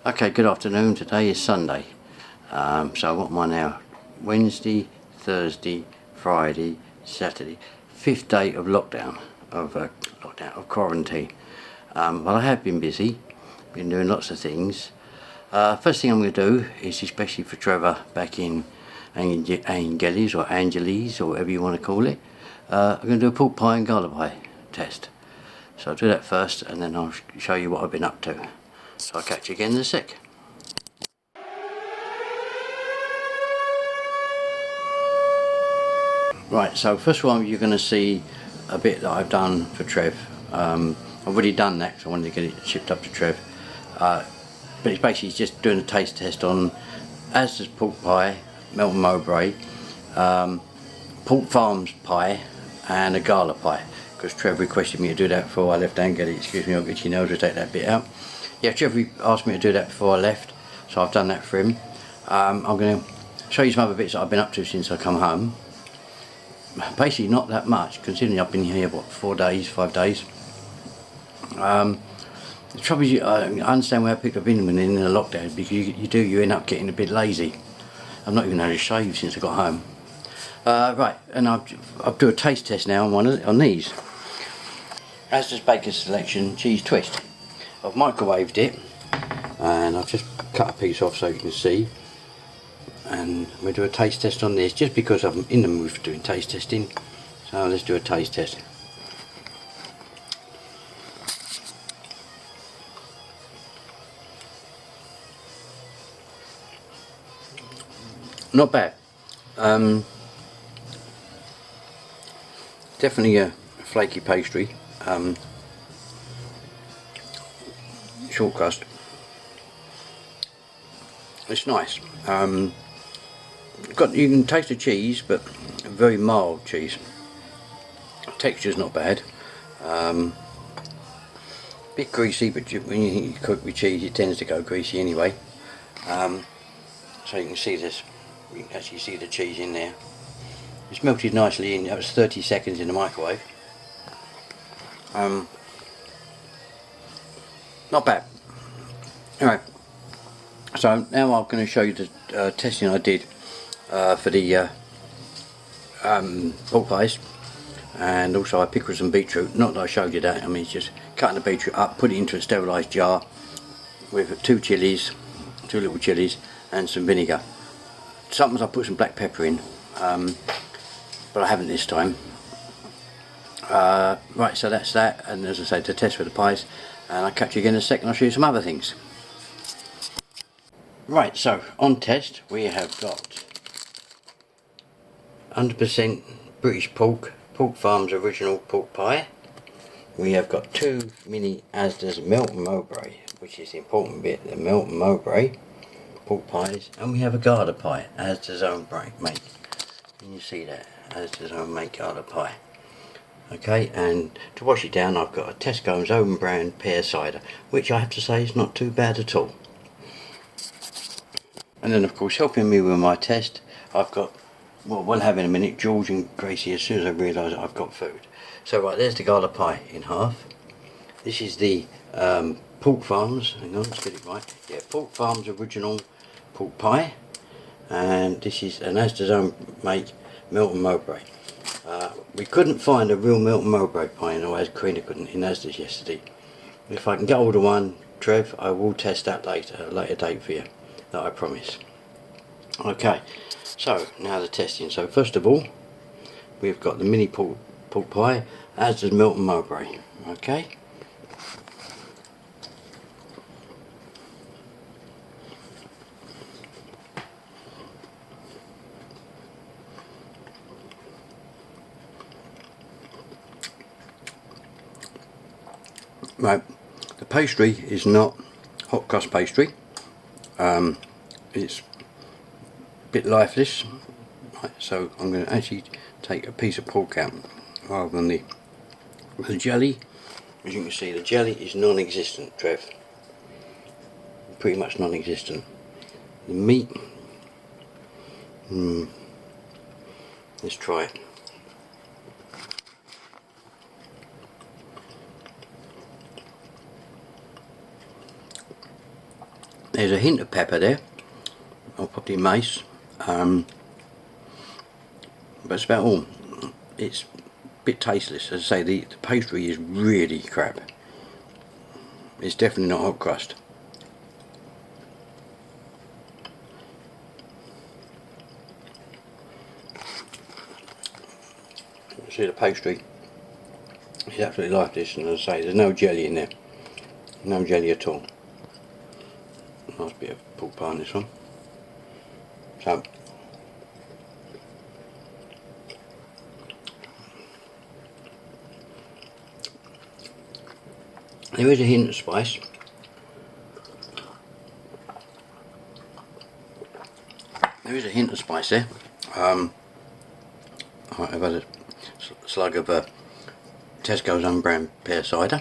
Okay, good afternoon. Today is Sunday. So what am I now? Wednesday, Thursday, Friday, Saturday. 5th day of lockdown, of quarantine. But I have been busy, been doing lots of things. First thing I'm going to do is, especially for Trevor back in Angeles or Angeles or whatever you want to call it, I'm going to do a pork pie and garlic pie test. So I'll do that first and then I'll show you what I've been up to. So I'll catch you again in a sec. Right, so first of all you're going to see a bit that I've done for Trev. I've already done that because I wanted to get it shipped up to Trev. But it's basically just doing a taste test on Asda's pork pie, Melton Mowbray, Pork Farms pie and a gala pie. Because Trev requested me to do that before I left Angeles. Excuse me, I'll get your nails to take that bit out. Yeah, Trev asked me to do that before I left, so I've done that for him. I'm going to show you some other bits that I've been up to since I come home. Basically not that much, considering I've been here, what, 4 days, 5 days. The trouble is, I understand where people have been when in the lockdown, because you end up getting a bit lazy. I've not even had a shave since I got home. Right, and I'll do a taste test now on these. Asda's Baker's Selection Cheese Twist. I've microwaved it and I've just cut a piece off so you can see, and we'll do a taste test on this just because I'm in the mood for doing taste testing. So let's do a taste test. Not bad. Definitely a flaky pastry. Short crust. It's nice. You can taste the cheese, but a very mild cheese. Texture's not bad. Bit greasy, but when you cook with cheese, it tends to go greasy anyway. So you can see this. You can actually see the cheese in there. It's melted nicely in. That was 30 seconds in the microwave. Not bad. Alright, so now I'm going to show you the testing I did for the pork pies, and also I pickled some beetroot. Not that I showed you that, I mean it's just cutting the beetroot up, put it into a sterilised jar with 2 little chilies and some vinegar. Sometimes I put some black pepper in, but I haven't this time. Right, so that's that, and as I say, to test for the pies, and I'll catch you again in a second. I'll show you some other things. Right, so on test we have got 100% British pork, Pork Farms original pork pie. We have got 2 mini Asda's Melton Mowbray, which is the important bit, the Melton Mowbray pork pies, and we have a Gouda pie, Asda's own make. Can you see that? Asda's own make Gouda pie. Okay, and to wash it down I've got a Tesco's own brand pear cider, which I have to say is not too bad at all. And then of course helping me with my test I've got, well we'll have in a minute, George and Gracie as soon as I realise I've got food. So right, there's the garlic pie in half. This is the Pork Farms, hang on, let's get it right. Yeah, Pork Farms original pork pie. And this is an Asda's own make Melton Mowbray. We couldn't find a real Melton Mowbray pie, and as Karina couldn't in Asda's yesterday. If I can get hold of one, Trev, I will test that later, at a later date for you, that I promise. Okay, so now the testing. So first of all, we've got the mini pork pie, Asda's Melton Mowbray. Okay. Right, the pastry is not hot crust pastry. It's a bit lifeless. Right, so I'm going to actually take a piece of pork out rather than the jelly. As you can see, the jelly is non-existent, Trev. Pretty much non-existent. The meat, let's try it. There's a hint of pepper there, or probably mace, but it's about all. It's a bit tasteless. As I say, the pastry is really crap. It's definitely not hot crust. See, the pastry is absolutely like this, and as I say, there's no jelly in there. No jelly at all. Nice bit of pork pie on this one. So, there is a hint of spice. There is a hint of spice there. I've had a slug of Tesco's own brand pear cider.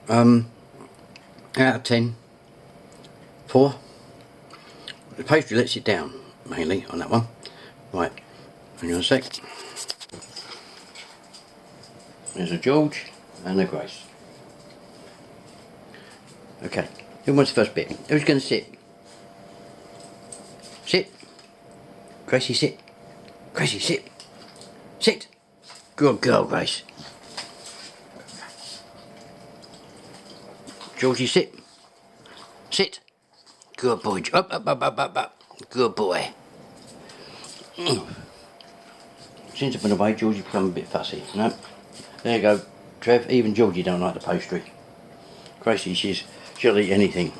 Out of 10, 4. The pastry lets it down mainly on that one. Right, hang on a sec. There's a George and a Grace. Okay, who wants the first bit? Who's going to sit? Sit. Gracie, sit. Gracie, sit. Sit. Good girl, Grace. Georgie, sit. Sit. Good boy. Up, up, up, up, up, up. Good boy. Since I've been away, Georgie become a bit fussy. No. There you go, Trev. Even Georgie don't like the pastry. Gracie, she'll eat anything.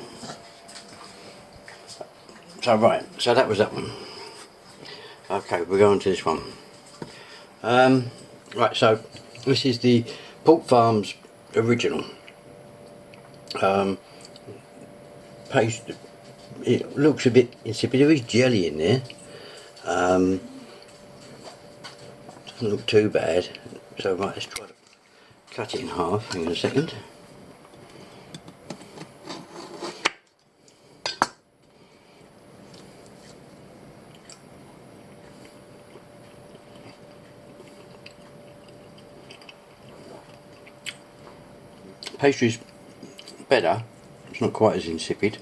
So right, so that was that one. Okay, we're going to this one. Right, so this is the Pork Farms original. Paste. It looks a bit insipid. There is jelly in there. Doesn't look too bad. So right, let's try to cut it in half. Hang on a second. Pastry's better. It's not quite as insipid.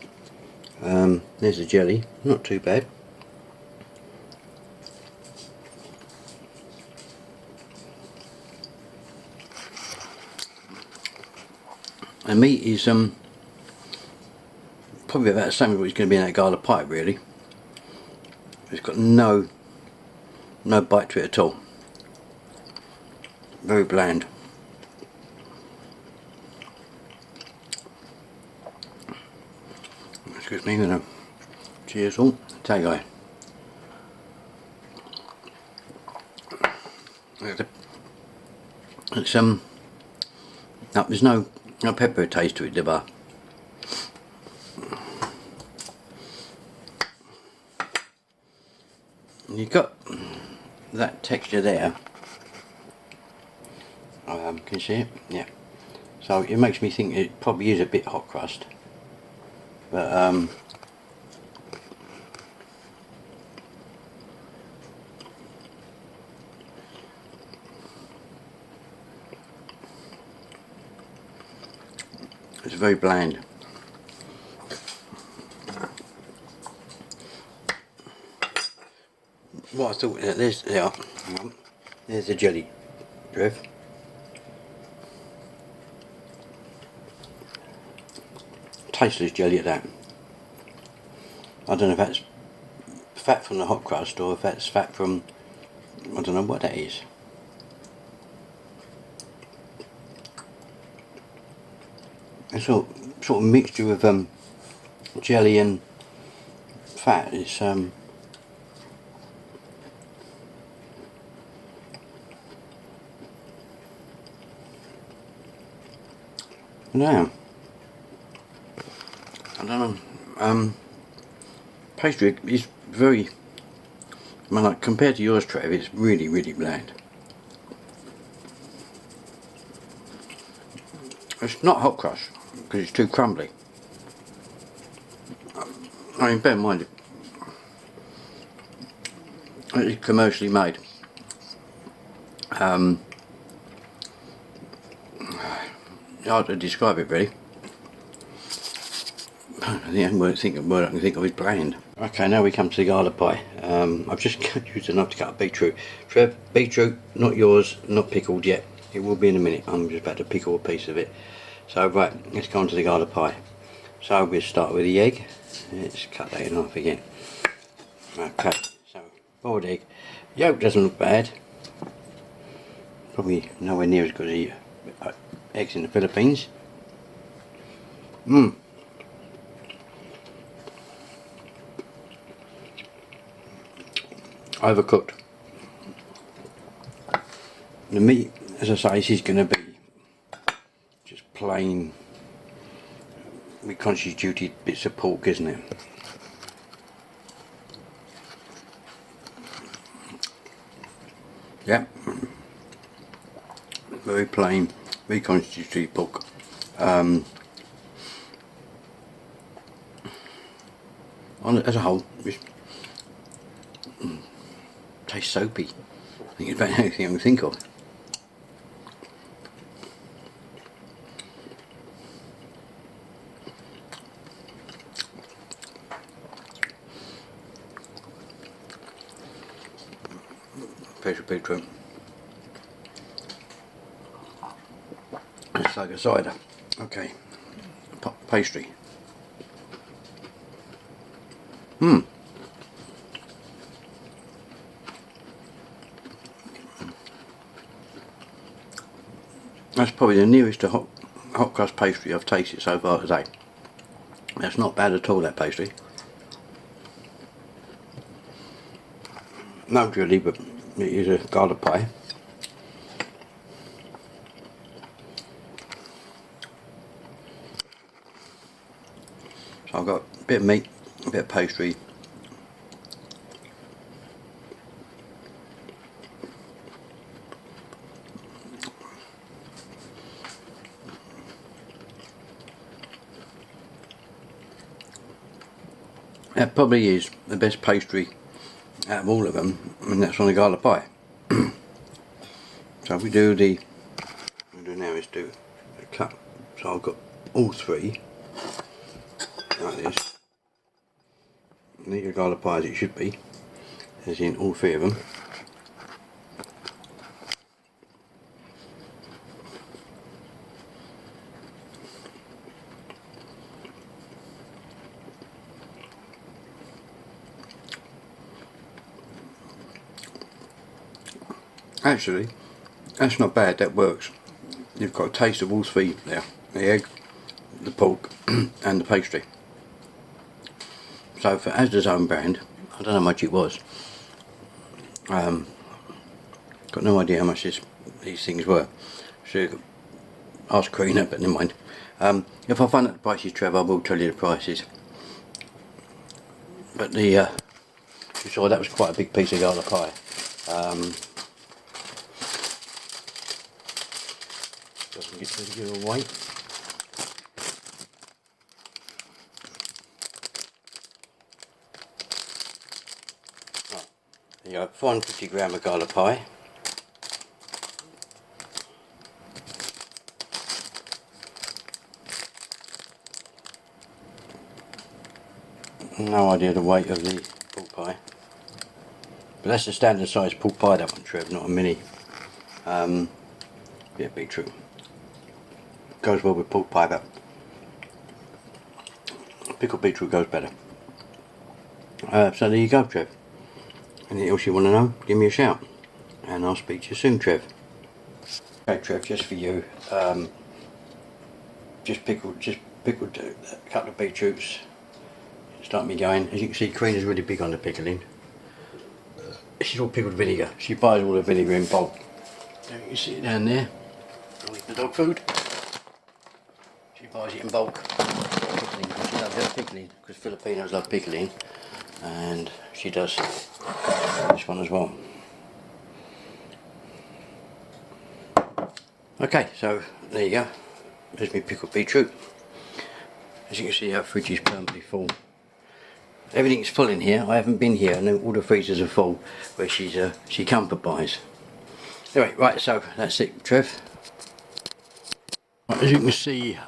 There's the jelly. Not too bad. The meat is probably about the same as what it's going to be in that garlic pie, really. It's got no bite to it at all. Very bland. Excuse me, I'm going to cheers all. Take away. It's no, there's no pepper taste to it, there. You've got that texture there. Can you see it? Yeah. So it makes me think it probably is a bit hot crust. But it's very bland. What I thought, there's the jelly, Trev. Tasteless jelly at that. I don't know if that's fat from the hot crust or if that's fat from, I don't know what that is. It's sort of mixture of jelly and fat. It's no, I don't know. Pastry is very, I mean, like compared to yours, Trev, it's really bland. It's not hot crust because it's too crumbly. I mean, bear in mind it's commercially made. Hard to describe it really. the only word I can think of is bland. Okay, now we come to the garlic pie. I've just used enough to cut a beetroot. Trev, beetroot, not yours, not pickled yet. It will be in a minute. I'm just about to pickle a piece of it. So right, let's go on to the garlic pie. So we'll start with the egg. Let's cut that in half again. Okay, so boiled egg. Yolk doesn't look bad. Probably nowhere near as good as the eggs in the Philippines. Overcooked. The meat, as I say, this is going to be just plain with constituted bits of pork, isn't it? Yeah, very plain, very constituted pork. As a whole, it tastes soapy. I think it's about anything I can think of. Special beetroot. It's like a cider. Okay, pastry. That's probably the nearest to hot crust pastry I've tasted so far today. That's not bad at all, that pastry. No jelly, but it is a garlic pie. So I've got a bit of meat, a bit of pastry. That probably is the best pastry out of all of them, and that's on the garlic pie. So we do the, what we do now is do a cut. So I've got all three like this. And these are garlic pie as it should be, as in all three of them. Actually, that's not bad, that works. You've got a taste of all three there. The egg, the pork and the pastry. So for Asda's own brand, I don't know how much it was. Got no idea how much these things were. Should ask Karina, but never mind. If I find out the prices, Trevor, I will tell you the prices. But you saw that was quite a big piece of garlic pie. Doesn't get to give away. Right, there you go, 450 grams of garlic pie. No idea the weight of the pork pie, but that's the standard size pork pie, that one, Trev, not a mini. Bit of beetroot. Goes well with pork pie, but pickled beetroot goes better. So there you go, Trev. Anything else you want to know, give me a shout, and I'll speak to you soon, Trev. Okay, Trev, just for you, just pickled a couple of beetroots. Start me going. As you can see, Karina's really big on the pickling. This is all pickled vinegar. She buys all the vinegar in bulk. There you see it down there. I'll eat the dog food. She buys it in bulk. Pickling, she loves her pickling because Filipinos love pickling, and she does this one as well. Okay, so there you go. There's my pickled beetroot. As you can see, our fridge is permanently full. Everything's full in here. I haven't been here, and all the freezers are full where she comfort buys. Anyway, right, so that's it, Trev. Right, as you can see,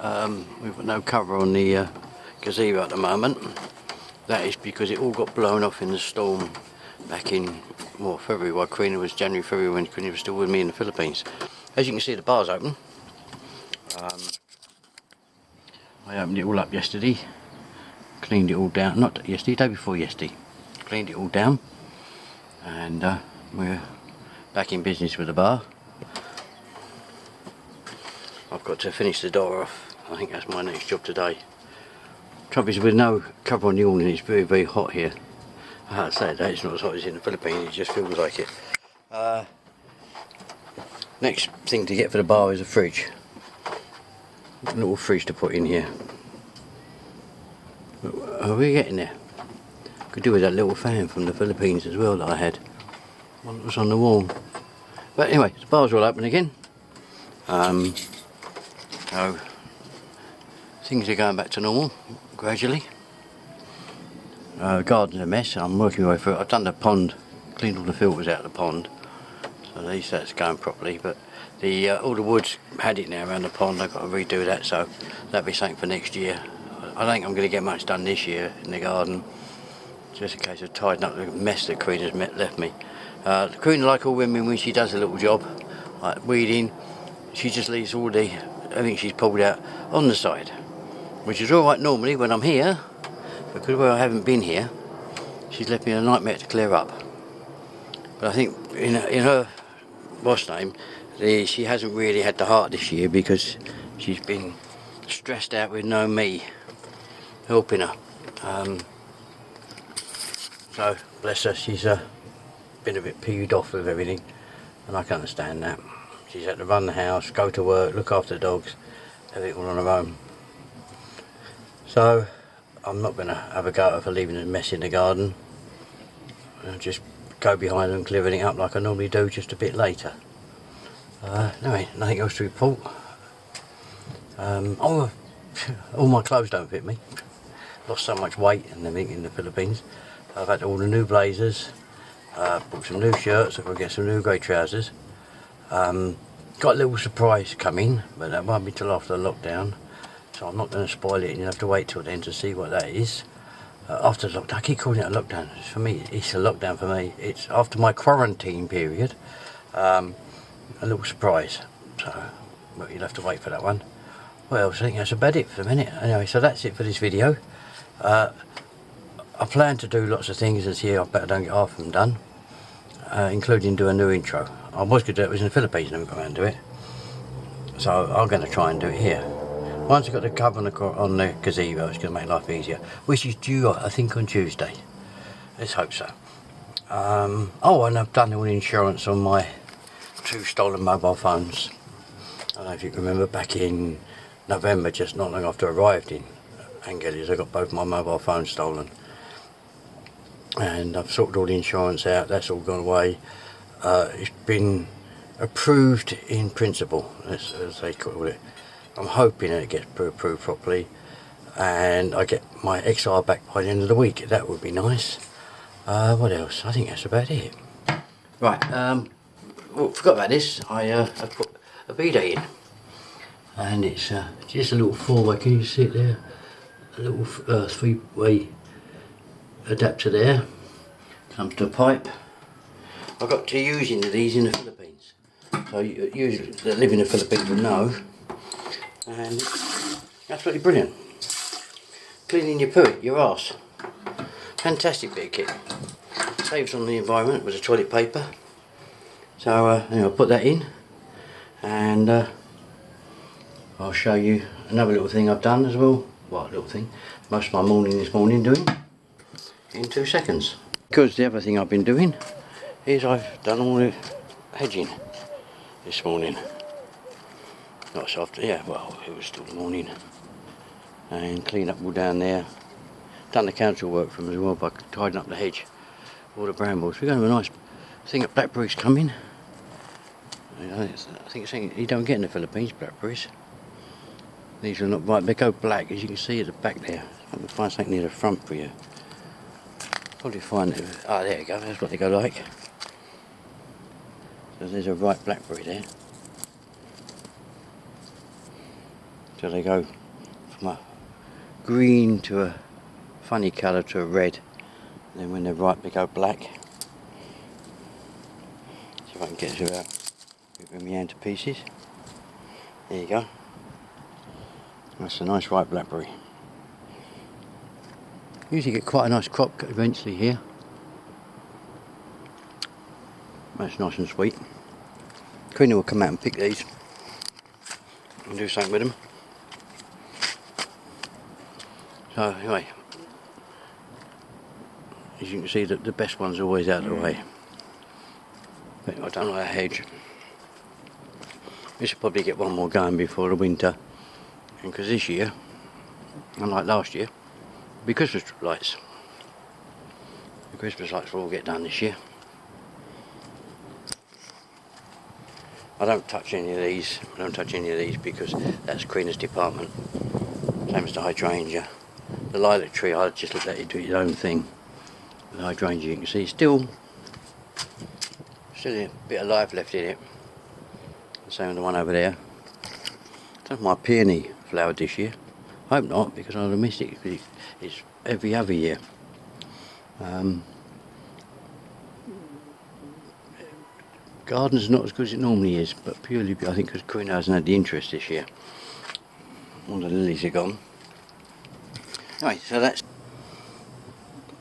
we've got no cover on the gazebo at the moment. That is because it all got blown off in the storm back in, well, February, while Karina was January, February, when Karina was still with me in the Philippines. As you can see, the bar's open. I opened it all up yesterday, cleaned it all down, not yesterday, day before yesterday, cleaned it all down, and we're back in business with the bar. I've got to finish the door off. I think that's my next job today. Trouble is, with no cover on the awning, it's very, very hot here. I have to say that it's not as hot as in the Philippines, it just feels like it. Next thing to get for the bar is a fridge. A little fridge to put in here. Are we getting there? Could do with that little fan from the Philippines as well that I had. One that was on the wall. But anyway, the bar's all open again. So things are going back to normal gradually. Garden's a mess. I'm working my way through it. I've done the pond, cleaned all the filters out of the pond, so at least that's going properly. But the all the wood's had it now around the pond. I've got to redo that, so that'll be something for next year. I don't think I'm going to get much done this year in the garden. Just a case of tidying up the mess that Karina's left me. Karina, like all women, when she does a little job, like weeding, she just leaves all the everything she's pulled out on the side, which is alright normally when I'm here, because where I haven't been here, she's left me a nightmare to clear up. But I think in her boss name, she hasn't really had the heart this year because she's been stressed out with no me helping her. So bless her, she's been a bit peeved off with everything, and I can understand that. She's had to run the house, go to work, look after the dogs, everything all on her own. So I'm not going to have a go at her for leaving a mess in the garden. I'll just go behind her and clear everything up like I normally do, just a bit later. Anyway, nothing else to report. All my clothes don't fit me. Lost so much weight and everything in the Philippines. I've had all the new blazers, bought some new shirts, I've got to get some new grey trousers. Got a little surprise coming, but that won't be till after the lockdown, so I'm not going to spoil it, and you'll have to wait till then to see what that is. After the lockdown, I keep calling it a lockdown. For me, it's a lockdown for me. It's after my quarantine period. A little surprise, so but you'll have to wait for that one. Well, I think that's about it for the minute. Anyway, so that's it for this video. I plan to do lots of things this year. I better don't get half of them done, including do a new intro. I was going to do it, was in the Philippines, and never got around to it. So I'm going to try and do it here. Once I've got the cover on the gazebo, it's going to make life easier, which is due, I think, on Tuesday. Let's hope so. Oh, and I've done all the insurance on my 2 stolen mobile phones. I don't know if you can remember, back in November, just not long after I arrived in Angeles, I got both my mobile phones stolen. And I've sorted all the insurance out, that's all gone away. It's been approved in principle, as they call it. I'm hoping that it gets approved properly and I get my XR back by the end of the week. That would be nice. What else? I think that's about it. Right, well, forgot about this. I put a bidet in, and it's just a little 4-way. Can you see it there? A little 3-way adapter there. Comes to a pipe. I got to using these in the Philippines, so usually that live in the Philippines will know, and it's absolutely brilliant. Cleaning your poo, your arse. Fantastic bit of kit. Saves on the environment with the toilet paper. So anyway, I'll put that in, and I'll show you another little thing I've done as well. Well, a little thing. Most of my morning this morning doing in 2 seconds. Because the other thing I've been doing is I've done all the hedging this morning. Not so often, yeah, well, it was still the morning. And clean up all down there. Done the council work for them as well by tidying up the hedge, all the brambles. We're going to have a nice thing of blackberries coming. I think it's something you don't get in the Philippines, blackberries. These are not right, they go black, as you can see at the back there. I can find something near the front for you. Probably find it. Ah, there you go, that's what they go like. So there's a ripe blackberry there. So they go from a green to a funny colour to a red. And then when they're ripe they go black. See if I can get this out with my hand to pieces. There you go. That's a nice ripe blackberry. Usually get quite a nice crop eventually here. That's nice and sweet. Queenie will come out and pick these and do something with them. So anyway, as you can see, the best one's always out of the way. But I don't like a hedge. We should probably get one more going before the winter. And because this year, unlike last year, it'll be Christmas lights. The Christmas lights will all get done this year. I don't touch any of these. I don't touch any of these because that's Queen's department. Same as the hydrangea. The lilac tree, I'll just let it do its own thing. The hydrangea, you can see, still a bit of life left in it. Same with the one over there. That's my peony flowered this year. I hope not, because I'd have missed it, because it's every other year. Garden's not as good as it normally is, but purely I think because Queen hasn't had the interest this year. All the lilies are gone. Anyway, so that's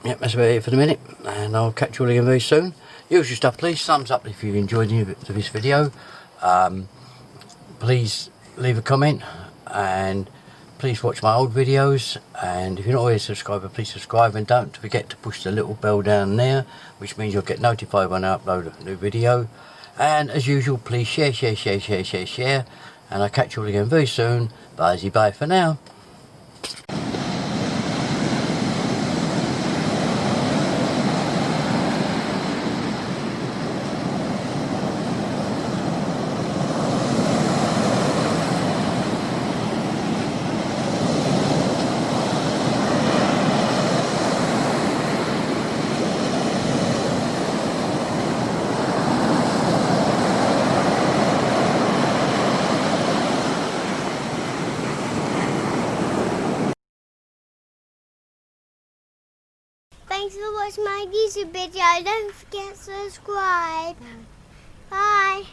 about it for the minute, and I'll catch you all again very soon. Usual stuff, please thumbs up if you've enjoyed this video. Please leave a comment, and please watch my old videos, and if you're not already a subscriber, please subscribe, and don't forget to push the little bell down there, which means you'll get notified when I upload a new video. And as usual, please share, and I'll catch you all again very soon. Bye for now. Thanks for watching my YouTube video. Don't forget to subscribe. Bye.